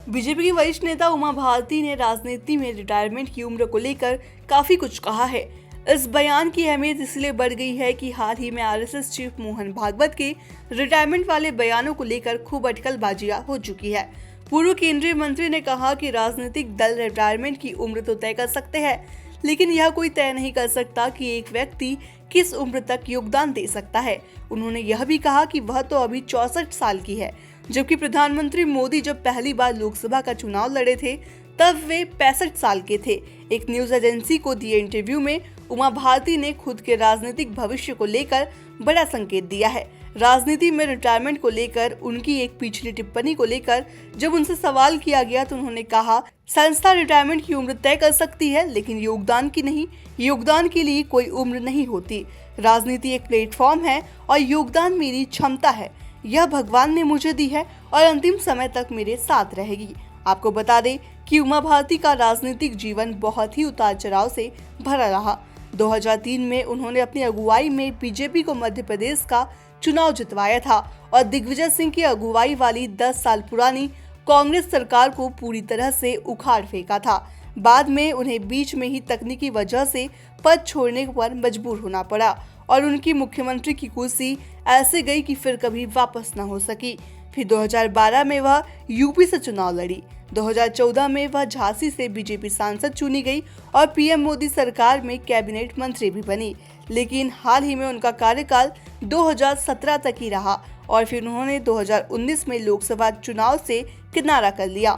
BJP की वरिष्ठ नेता उमा भारती ने राजनीति में रिटायरमेंट की उम्र को लेकर काफी कुछ कहा है। इस बयान की अहमियत इसलिए बढ़ गई है कि हाल ही में आरएसएस चीफ मोहन भागवत के रिटायरमेंट वाले बयानों को लेकर खूब अटकलबाजियां हो चुकी है। पूर्व केंद्रीय मंत्री ने कहा कि राजनीतिक दल रिटायरमेंट की उम्र तो तय कर सकते हैं, लेकिन यह कोई तय नहीं कर सकता कि एक व्यक्ति किस उम्र तक योगदान दे सकता है। उन्होंने यह भी कहा कि वह तो अभी 64 साल की है, जबकि प्रधानमंत्री मोदी जब पहली बार लोकसभा का चुनाव लड़े थे तब वे 65 साल के थे। एक न्यूज एजेंसी को दिए इंटरव्यू में उमा भारती ने खुद के राजनीतिक भविष्य को लेकर बड़ा संकेत दिया है। राजनीति में रिटायरमेंट को लेकर उनकी एक पिछली टिप्पणी को लेकर जब उनसे सवाल किया गया तो उन्होंने कहा, संस्था रिटायरमेंट की उम्र तय कर सकती है, लेकिन योगदान की नहीं। योगदान के लिए कोई उम्र नहीं होती। राजनीति एक प्लेटफॉर्म है और योगदान मेरी क्षमता है। यह भगवान ने मुझे दी है और अंतिम समय तक मेरे साथ रहेगी। आपको बता दें कि उमा भारती का राजनीतिक जीवन बहुत ही उतार चढ़ाव से भरा रहा। 2003 में उन्होंने अपनी अगुवाई में बीजेपी को मध्य प्रदेश का चुनाव जितवाया था और दिग्विजय सिंह की अगुवाई वाली 10 साल पुरानी कांग्रेस सरकार को पूरी तरह से उखाड़ फेंका था। बाद में उन्हें बीच में ही तकनीकी वजह से पद छोड़ने पर मजबूर होना पड़ा और उनकी मुख्यमंत्री की कुर्सी ऐसे गई कि फिर कभी वापस न हो सकी। फिर 2012 में वह यूपी से चुनाव लड़ी। 2014 में वह झांसी से बीजेपी सांसद चुनी गई और पीएम मोदी सरकार में कैबिनेट मंत्री भी बनी, लेकिन हाल ही में उनका कार्यकाल 2017 तक ही रहा और फिर उन्होंने 2019 में लोकसभा चुनाव से किनारा कर लिया।